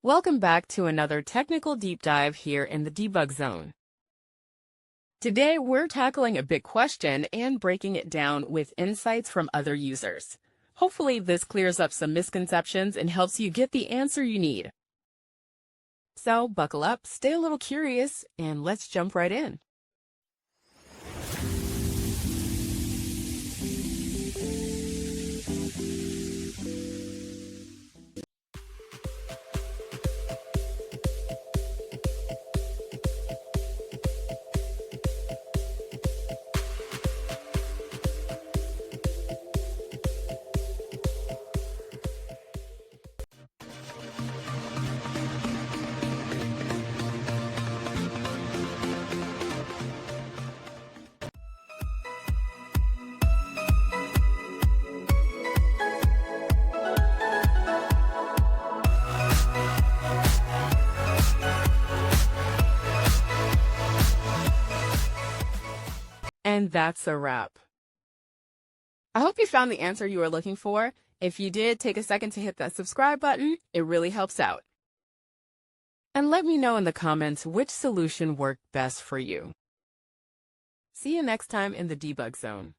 Welcome back to another technical deep dive here in the debug zone. Today, we're tackling a big question and breaking it down with insights from other users. Hopefully, this clears up some misconceptions and helps you get the answer you need. So, buckle up, stay a little curious, and let's jump right in. And that's a wrap. I hope you found the answer you were looking for. If you did, take a second to hit that subscribe button. It really helps out. And let me know in the comments which solution worked best for you. See you next time in the debug zone.